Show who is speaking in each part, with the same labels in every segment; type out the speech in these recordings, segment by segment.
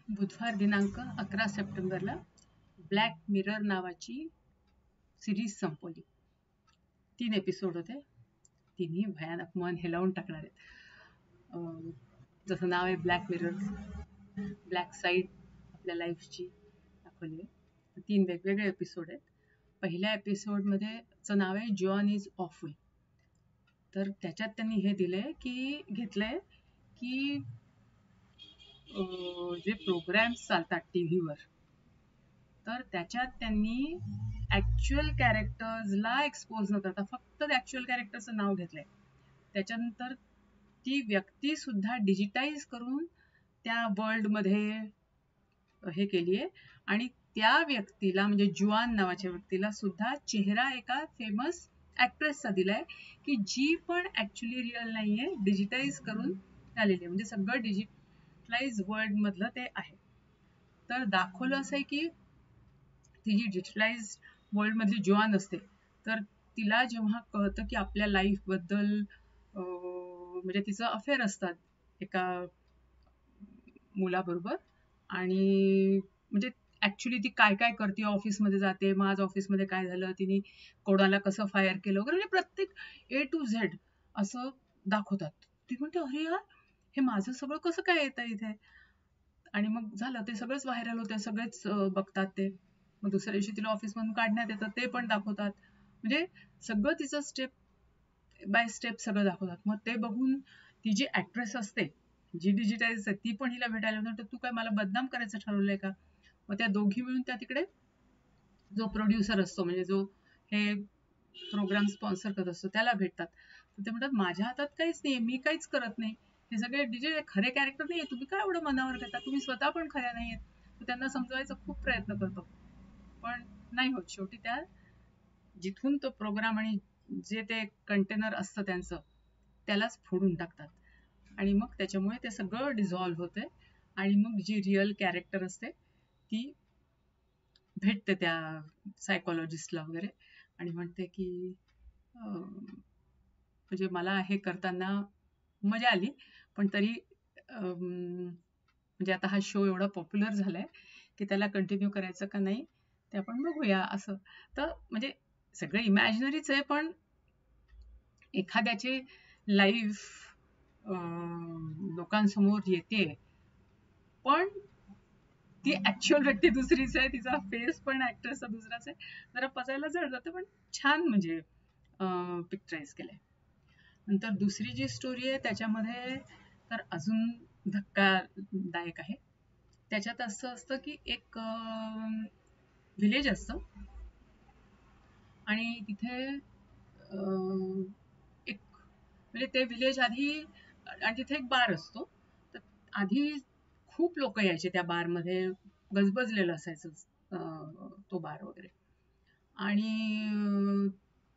Speaker 1: बुधवार दिनांक 11 सप्टेंबरला ब्लॅक मिरर नावाची सिरीज संपवली. 3 एपिसोड होते. तिन्ही भयानक मन हेलावून टाकणार आहेत. जसं नाव आहे ब्लॅक मिरर, ब्लॅक साईड आपल्या लाईफची दाखवली आहे. 3 वेगवेगळे एपिसोड आहेत. पहिल्या एपिसोडमध्ये नाव आहे जॉन इज ऑफुल. तर त्याच्यात त्यांनी हे दिलंय की घेतलंय की जे प्रोग्राम्स चालतात टीव्हीवर, तर त्याच्यात त्यांनी ऍक्च्युअल कॅरेक्टर्सला एक्सपोज न करता फक्त ऍक्च्युअल कॅरेक्टरचं नाव घेतलंय. त्याच्यानंतर ती व्यक्ती सुद्धा डिजिटाईज करून त्या वर्ल्डमध्ये हे केली आहे आणि त्या व्यक्तीला म्हणजे जुआन नावाच्या व्यक्तीला सुद्धा चेहरा एका फेमस ऍक्ट्रेसचा दिलाय की जी पण ऍक्च्युली रिअल नाहीये, डिजिटाईज करून आलेली आहे. म्हणजे सगळं डिजिटलाइज वर्ल्ड मधलं ते आहे. तर दाखवलं असं आहे की ती जी डिजिटलाइज वर्ल्ड मधली जुआन असते, तर तिला जेव्हा कळतं की आपल्या लाईफ बद्दल म्हणजे तिचं अफेअर असतात एका मुलाबरोबर, आणि म्हणजे ऍक्च्युली ती काय काय करते, ऑफिसमध्ये जाते, मग आज ऑफिसमध्ये काय झालं, तिने कोणाला कसं फायर केलं वगैरे, म्हणजे प्रत्येक A to Z असं दाखवतात. ती म्हणते अरे यार, हे माझं सगळं कसं काय येतं इथे. आणि मग झालं, ते सगळंच व्हायरल होतं, सगळेच बघतात ते. मग दुसऱ्या दिवशी तिला ऑफिसमधून काढण्यात येतं, ते पण दाखवतात. म्हणजे सगळं तिचं स्टेप बाय स्टेप सगळं दाखवतात. मग ते बघून ती जी ऍक्ट्रेस असते, जी डिजिटाईज आहे, ती पण हिला भेटायला म्हणते तू काय मला बदनाम करायचं ठरवलंय का. मग त्या दोघी मिळून त्या तिकडे जो प्रोड्युसर असतो, म्हणजे जो हे प्रोग्राम स्पॉन्सर करत असतो, त्याला भेटतात. तर ते म्हणतात माझ्या हातात काहीच नाही, मी काहीच करत नाही, हे सगळे डिजिटल खरे कॅरेक्टर नाही, तुम्ही काय एवढं मनावर घेता, तुम्ही स्वतः पण खऱ्या नाहीयेत. तर त्यांना समजवायचा खूप प्रयत्न करतो, पण नाही होत. शेवटी त्या जिथून तो प्रोग्राम आणि जे ते कंटेनर असतं त्यांचं, त्यालाच फोडून टाकतात. आणि मग त्याच्यामुळे ते सगळं डिझॉल्व्ह होते आणि मग जी रिअल कॅरेक्टर असते ती भेटते त्या सायकोलॉजिस्टला वगैरे आणि म्हणते की म्हणजे मला हे करताना मजा आली, पण तरी म्हणजे आता हा शो एवढा पॉप्युलर झालाय की त्याला कंटिन्यू करायचं का नाही ते आपण बघूया असं. तर म्हणजे सगळं इमॅजिनरीच आहे, पण एखाद्याची लाईफ लोकांसमोर येते, पण ती ऍक्च्युअल व्यक्ती दुसरीच आहे, तिचा फेस पण ऍक्ट्रेसचा दुसराच आहे. जरा पचायला जड जातं, पण छान म्हणजे पिक्चराईज केलंय. नंतर दुसरी जी स्टोरी आहे त्याच्यामध्ये तर अजून धक्कादायक आहे. त्याच्यात असं असतं की एक व्हिलेज असतं आणि तिथे एक म्हणजे ते व्हिलेज आधी, आणि तिथे एक बार असतो. तर आधी खूप लोक यायचे त्या बारमध्ये, गजबजलेलं असायचं तो बार वगैरे. आणि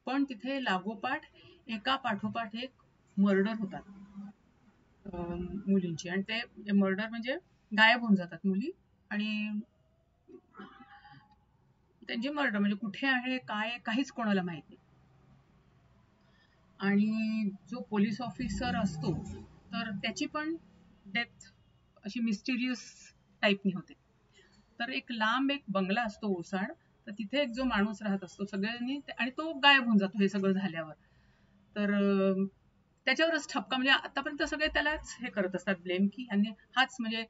Speaker 1: पण तिथे लागोपाठ एका पाठोपाठ एक मर्डर होतात मुलींची, आणि ते मर्डर म्हणजे गायब होऊन जातात मुली, आणि त्यांची मर्डर म्हणजे कुठे आहे काय काहीच कोणाला माहित नाही. आणि जो पोलीस ऑफिसर असतो तर त्याची पण डेथ अशी मिस्टिरियस टाईपनी होते. तर एक लांब एक बंगला असतो ओसाड, तर तिथे एक जो माणूस राहत असतो सगळ्यांनी, आणि तो गायब होऊन जातो हे सगळं झाल्यावर. तर त्याच्यावरच ठपका, म्हणजे आतापर्यंत सगळे त्यालाच हे करत असतात ब्लेम की यांनी हाच म्हणजे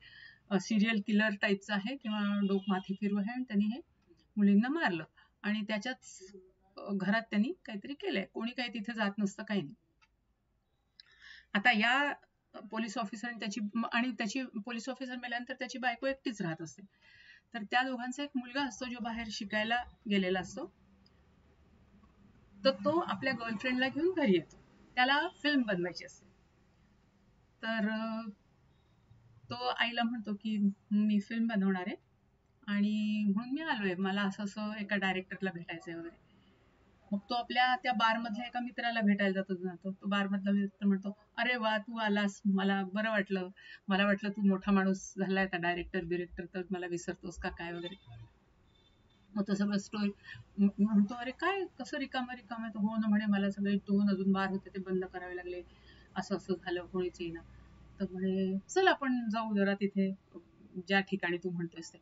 Speaker 1: सिरियल किलर टाईपचा आहे किंवा डोक माथी फिरू आहे आणि त्यांनी हे मुलींना मारलं. आणि त्याच्याच घरात त्यांनी काहीतरी केलंय, कोणी काही तिथे जात नसतं, काही नाही. आता या पोलीस ऑफिसर आणि त्याची पोलीस ऑफिसर मेल्यानंतर त्याची बायको एकटीच राहत असते. तर त्या दोघांचा एक मुलगा असतो जो बाहेर शिकायला गेलेला असतो. तर तो आपल्या गर्लफ्रेंडला घेऊन घरी येतो, त्याला फिल्म बनवायची असते. तर तो आईला म्हणतो की मी फिल्म बनवणार आहे आणि म्हणून मी आलोय, मला असं असं एका डायरेक्टरला भेटायचंय वगैरे. मग तो आपल्या त्या बार मधल्या एका मित्राला भेटायला जातो. तो बार मधला मित्र म्हणतो अरे वा तू आलास, मला बरं वाटलं, मला वाटलं तू मोठा माणूस झालाय आता, डायरेक्टर बिरेक्टर, तर मला विसरतोस का काय वगैरे. मग तो सगळं स्टोरी म्हणतो, अरे काय कसं रिकामं रिकामं आहे. हो ना म्हणे, मला सगळे 2 अजून बार होते ते बंद करावे लागले, असं असं झालं, कोणीच येईना. तर म्हणे चल आपण जाऊ जरा तिथे ज्या ठिकाणी तू म्हणतोयस ते,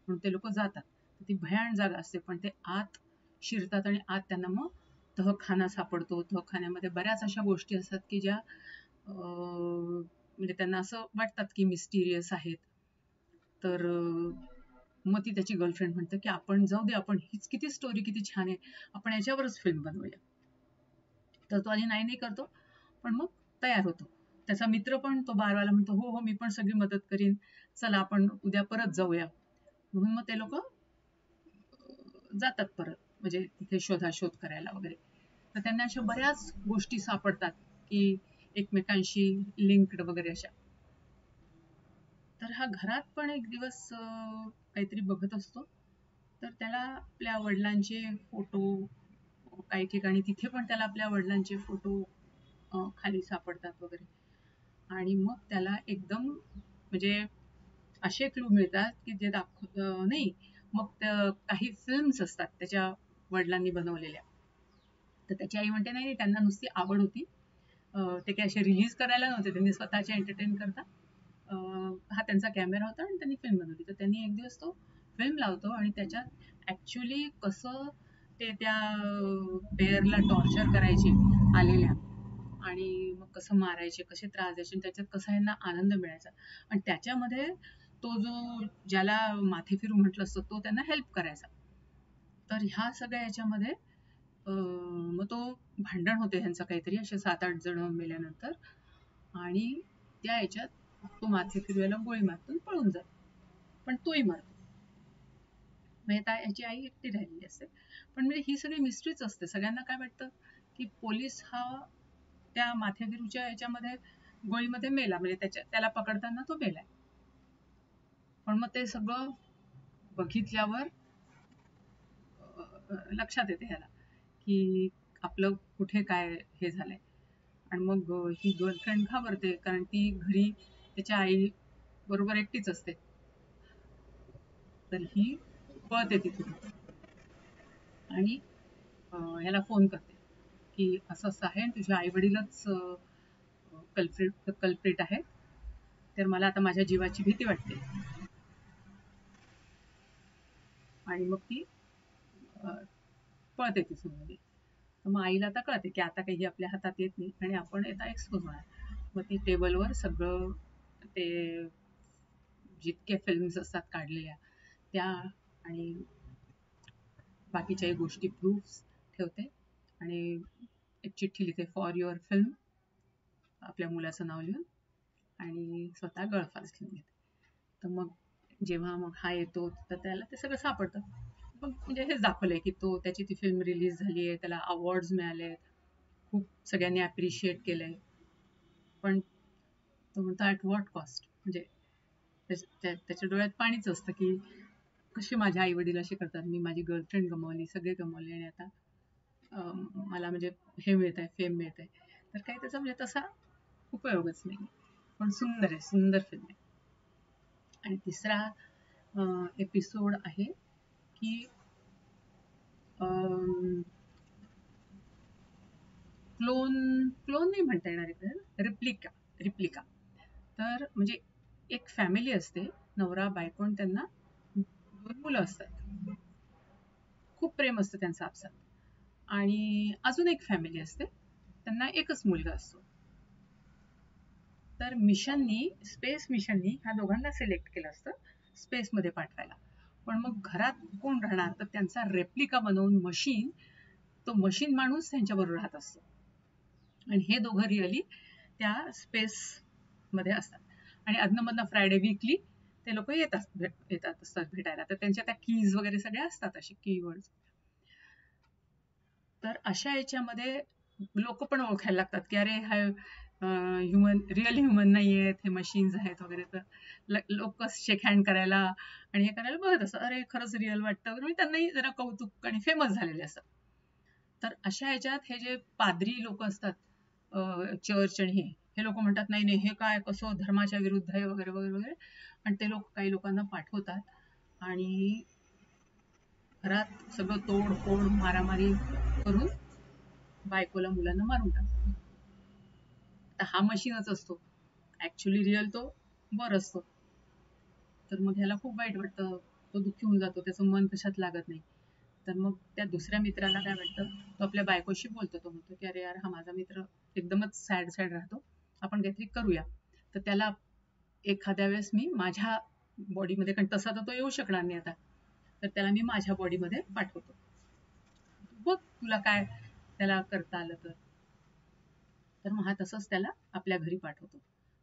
Speaker 1: म्हणून ते लोक जातात. ती भयान जागा असते, पण ते आत शिरतात आणि आत त्यांना मग तहखाना सापडतो. तहखान्यामध्ये बऱ्याच अशा गोष्टी असतात की ज्या म्हणजे त्यांना असं वाटतात की मिस्टिरियस आहेत. तर मग ती त्याची गर्लफ्रेंड म्हणते की आपण जाऊ दे, आपण हीच किती स्टोरी किती छान आहे, आपण याच्यावरच फिल्म बनवूया. तर तो आधी नाही करतो, पण मग तयार होतो. त्याचा मित्र पण, तो बारवाला, म्हणतो हो हो मी पण सगळी मदत करीन, चला आपण उद्या परत जाऊया. म्हणून मग ते लोक जातात परत, म्हणजे तिथे शोधाशोध करायला वगैरे. तर त्यांना अशा बऱ्याच गोष्टी सापडतात की एकमेकांशी लिंक्ड वगैरे अशा. तर हा घरात पण एक दिवस काहीतरी बघत असतो, तर त्याला आपल्या वडिलांचे फोटो, काही ठिकाणी तिथे पण त्याला आपल्या वडिलांचे फोटो खाली सापडतात वगैरे. आणि मग त्याला एकदम म्हणजे असे क्लू मिळतात की जे नाही, मग काही फिल्म्स असतात त्याच्या वडिलांनी बनवलेल्या. तर त्याची आई म्हणते नाही त्यांना नुसती आवड होती, ते काय असे रिलीज करायला नव्हते, त्यांनी स्वतःचे एंटरटेन करता हा त्यांचा कॅमेरा होता आणि त्यांनी फिल्म बनवली. तर त्यांनी एक दिवस तो फिल्म लावतो आणि त्याच्यात ऍक्च्युली कसं ते त्या पेअरला टॉर्चर करायचे आलेल्या, आणि मग कसं मारायचे, कसे त्रास द्यायचे, त्याच्यात कसा यांना आनंद मिळायचा. आणि त्याच्यामध्ये तो जो ज्याला माथे फिरू म्हटलं असतं तो त्यांना हेल्प करायचा. तर ह्या सगळ्या याच्यामध्ये मग तो भांडण होते ह्यांचं काहीतरी, असे 7-8 जण मेल्यानंतर, आणि त्या याच्यात तो माथे फिरवायला गोळी मारतो पळून जातो, पण तोही मरतो. म्हणजे याची आई एकटी राहिलेली असते. पण म्हणजे ही सगळी मिस्ट्रीच असते. सगळ्यांना काय वाटतं की पोलीस हा त्या माथेफिरूच्या याच्यामध्ये गोळीमध्ये मेला, म्हणजे त्याला पकडताना तो मेलाय. पण मग ते सगळं बघितल्यावर लक्षात येते ह्याला की आपलं कुठे काय हे झालंय. आणि मग ही गर्लफ्रेंड घाबरते, कारण ती घरी त्याच्या आई बरोबर एकटीच असते. तर ही पळते तिथून आणि ह्याला फोन करते की असं असं आहे, तुझ्या आई वडीलच कल्प्रिट आहे, तर मला आता माझ्या जीवाची भीती वाटते. आणि मग ती पळते तिथून मध्ये. तर मग आईला आता कळते की आता काही आपल्या हातात येत नाही आणि आपण आता एक्सपोज होणार. मग ती टेबलवर सगळं ते जितके फिल्म्स असतात काढलेल्या त्या आणि बाकीच्याही गोष्टी प्रूफ्स ठेवते आणि एक चिठ्ठी लिहिते, फॉर युअर फिल्म, आपल्या मुलाचं नाव लिहून, आणि स्वतः गळफास घेऊन घेते. तर मग जेव्हा मग हा येतो तर त्याला ते सगळं सापडतं. मग म्हणजे हेच दाखवलंय की तो त्याची ती फिल्म रिलीज झाली आहे, त्याला अवॉर्ड्स मिळाले आहेत, खूप सगळ्यांनी अप्रिशिएट केलंय. पण तो म्हणतो ॲट व्हॉट कॉस्ट, म्हणजे त्याच्या डोळ्यात पाणीच असतं की कशी माझ्या आई वडील असे करतात, मी माझी गर्लफ्रेंड गमावली, सगळे गमावले, आणि आता मला म्हणजे हे मिळत आहे, फेम मिळत आहे, तर काही त्याचा म्हणजे तसा उपयोगच नाही. पण सुंदर आहे, सुंदर फिल्म आहे. आणि तिसरा एपिसोड आहे की क्लोन क्लोन नाही म्हणता येणार इकडे, रिप्लिका. रिप्लिका तर म्हणजे एक फॅमिली असते, नवरा बायको आणि त्यांना 2 मुलं असतात, खूप प्रेम असतं त्यांचं आपसात. आणि अजून एक फॅमिली असते, त्यांना एकच मुलगा असतो. तर मिशननी, स्पेस मिशननी ह्या दोघांना सिलेक्ट केलं असतं स्पेसमध्ये पाठवायला. पण मग घरात कोण राहणार, तर त्यांचा रेप्लिका बनवून मशीन, तो मशीन माणूस त्यांच्याबरोबर राहत असतो. आणि हे दोघं रिअली त्या स्पेस मध्ये असतात. आणि अधनमधनं फ्रायडे वीकली ते लोक येतात असतात भेटायला. तर त्यांच्या त्या कीज वगैरे सगळ्या असतात, असे कीवर्ड. तर अशा याच्यामध्ये लोक पण ओळखायला लागतात की अरे हा ह्युमन, रिअल ह्युमन नाही आहेत, हे मशीन्स आहेत वगैरे. तर लोक शेक हँड करायला आणि हे करायला बघत असतात, अरे खरंच रिअल वाटतं वगैरे, म्हणजे त्यांनाही जरा कौतुक आणि फेमस झालेले असतात. तर अशा ह्याच्यात हे जे पादरी लोक असतात, चर्च आणि हे लोक म्हणतात नाही नाही हे काय, कसं धर्माच्या विरुद्ध आहे वगैरे वगैरे वगैरे. आणि ते लोक काही लोकांना पाठवतात आणि घरात सगळं तोडफोड मारामारी करून बायकोला मुलांना मारून टाकतात. तर हा मशीनच असतो, ऍक्च्युली रिअल तो बर असतो. तर मग ह्याला खूप वाईट वाटतं, तो दुःखी होऊन जातो, त्याचं मन कशात लागत नाही. तर मग त्या दुसऱ्या मित्राला काय वाटतं, तो आपल्या बायकोशी बोलतो, तो म्हणतो की अरे यार, हा माझा मित्र एकदमच सॅड सॅड राहतो, आपण काहीतरी करूया. तर त्याला एखाद्या वेळेस मी माझ्या बॉडीमध्ये, कारण तसा तर तो येऊ शकणार नाही आता, तर त्याला मी माझ्या बॉडीमध्ये पाठवतो, बघ तुला काय त्याला करता आलं तर. तर मग हा तसंच त्याला आपल्या घरी पाठवतो.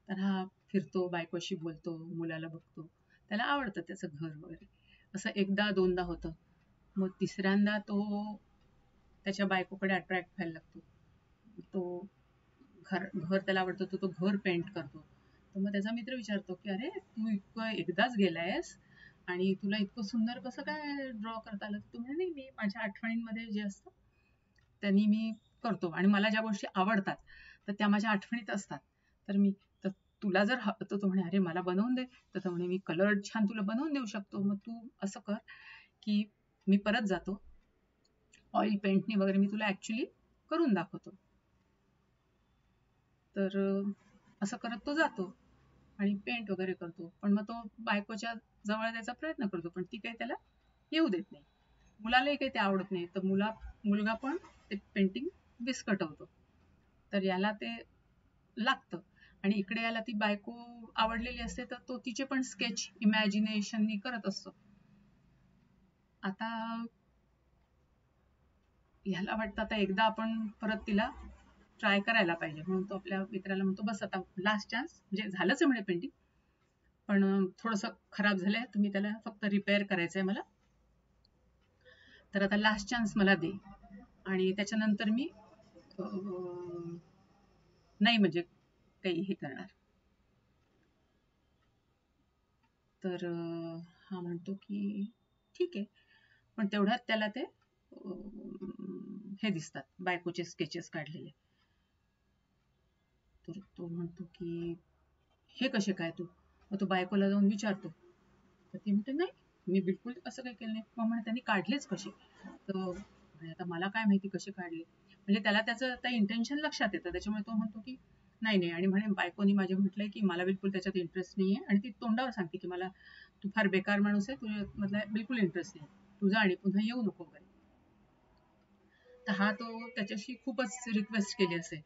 Speaker 1: तर हा फिरतो, बायकोशी बोलतो, मुलाला बघतो, त्याला आवडतं त्याचं घर वगैरे. असं एकदा दोनदा होतं. मग तिसऱ्यांदा तो त्याच्या बायकोकडे अट्रॅक्ट व्हायला लागतो. तो घर घर त्याला आवडतं, तो तो घर पेंट करतो. तर मग त्याचा मित्र विचारतो की अरे, तू इतकं एकदाच गेलायस आणि तुला इतकं सुंदर कसं काय ड्रॉ करता आलं? तो म्हणे नाही, मी माझ्या आठवणींमध्ये जे असतं त्यांनी मी करतो, आणि मला ज्या गोष्टी आवडतात तर त्या माझ्या आठवणीत असतात. तर मी, तर तुला जर तर तो म्हणे अरे मला बनवून दे. तर तो म्हणे मी कलर छान तुला बनवून देऊ शकतो, मग तू असं कर की मी परत जातो, ऑइल पेंटनी वगैरे मी तुला ऍक्च्युली करून दाखवतो. तर असं करत तो जातो आणि पेंट वगैरे करतो. पण मग तो बायकोच्या जवळ द्यायचा प्रयत्न करतो, पण ती काही त्याला येऊ देत नाही. मुलालाही काही ते आवडत नाही, तर मुलगा पण ते पेंटिंग विस्कटवतो. तर याला ते लागतं, आणि इकडे याला ती बायको आवडलेली असते, तर तो तिचे पण स्केच इमॅजिनेशननी करत असतो. आता ह्याला वाटतं आता एकदा आपण परत तिला ट्राय करायला पाहिजे, म्हणून तो आपल्या मित्राला म्हणतो बस आता लास्ट चान्स, म्हणजे झालंच आहे म्हणे पेंटिंग, पण थोडंसं खराब झालंय, तुम्ही त्याला फक्त रिपेअर करायचंय मला, तर आता लास्ट चान्स मला दे, आणि त्याच्यानंतर मी नाही म्हणजे काही हे करणार. तर हा म्हणतो की ठीक आहे, पण तेवढ्यात त्याला ते हे दिसतात, बायकोचे स्केचेस काढलेले. तर तो म्हणतो की हे कसे काय तू? मग तो बायकोला जाऊन विचारतो. तर ती म्हणते नाही, मी बिलकुल असं काही केलं नाही. मग म्हणे त्यांनी काढलेच कसे? तर म्हणे आता मला काय माहिती कसे काढले. म्हणजे त्याला त्याचं त्या इंटेन्शन लक्षात येतं, त्याच्यामुळे तो म्हणतो की नाही नाही, आणि म्हणे बायकोनी माझे म्हटलंय की मला बिलकुल त्याच्यात इंटरेस्ट नाहीये, आणि ती तोंडावर सांगते की मला, तू फार बेकार माणूस आहे, तुझ्या मधला बिलकुल इंटरेस्ट नाही, तुझा आणि पुन्हा येऊ नको घरी. तर हा तो त्याच्याशी खूपच रिक्वेस्ट केली असेल,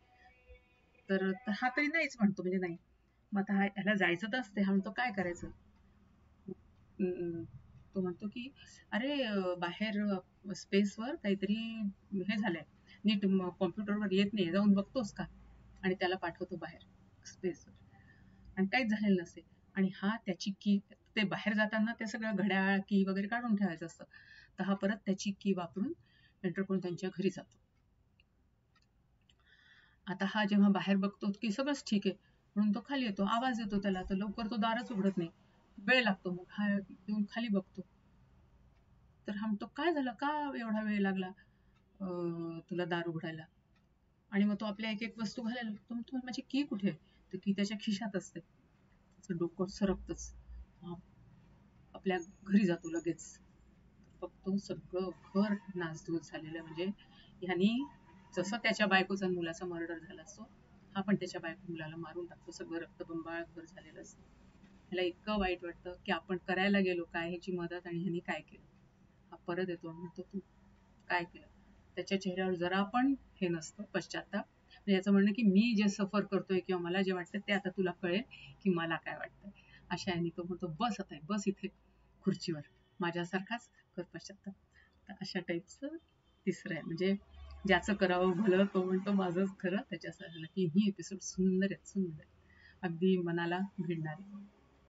Speaker 1: तर हा तरी नाहीच म्हणतो, म्हणजे नाही. मग आता ह्याला जायचं तर असते, हा म्हणतो काय करायचं. तो म्हणतो की अरे बाहेर स्पेसवर काहीतरी हे झालंय, नीट कॉम्प्युटरवर येत नाही, जाऊन बघतोस का? आणि त्याला पाठवतो बाहेर स्पेसवर, आणि काहीच झालेलं नसते. आणि हा त्याची की, ते बाहेर जाताना ते सगळं घड्याळ की वगैरे काढून ठेवायचं असतं, तर हा परत त्याची की वापरून एंटर करून त्यांच्या घरी जातो. आता हा जेव्हा बाहेर बघतो की सगळंच ठीक आहे, म्हणून तो खाली येतो, आवाज येतो त्याला, तर लवकर तो दारच उघडत नाही, वेळ लागतो. मग हा येऊन खाली बघतो, तर हा म्हणतो काय झालं, का एवढा वेळ लागला तुला दार उघडायला? आणि मग तो आपल्या एक एक वस्तू घालायला लागतो. म्हणतो माझी की कुठे आहे? तर की त्याच्या खिशात असते. त्याचं डोकं सरकतच, हा आपल्या घरी जातो लगेच. बघतो सगळं घर नासधूस झालेलं, म्हणजे ह्यानी जसं त्याच्या बायकोचा आणि मुलाचा मर्डर झाला असतो, हा पण त्याच्या बायको मुलाला मारून टाकतो. सगळं रक्तबंबाळ घर झालेलं असतं. ह्याला इतकं वाईट वाटतं की आपण करायला गेलो काय ह्याची मदत, आणि ह्यानी काय केलं. हा परत येतो आणि म्हणतो तू काय केलं. त्याच्या चेहऱ्यावर जरा पण हे नसतं, पश्चाताप. म्हणजे याचं म्हणणं की मी जे सफर करतोय किंवा मला जे वाटतं ते आता तुला कळेल की मला काय वाटतंय. अशा ह्यानी तो म्हणतो बस आता, बस इथे खुर्चीवर, माझ्यासारखाच कर पश्चाताप. तर अशा टाईपचं तिसरं आहे, म्हणजे ज्याचं करावं भलं तो म्हणतो माझंच खरं. त्याच्यासाठी ही एपिसोड सुंदर आहेत, सुंदर, अगदी मनाला भिडणारे.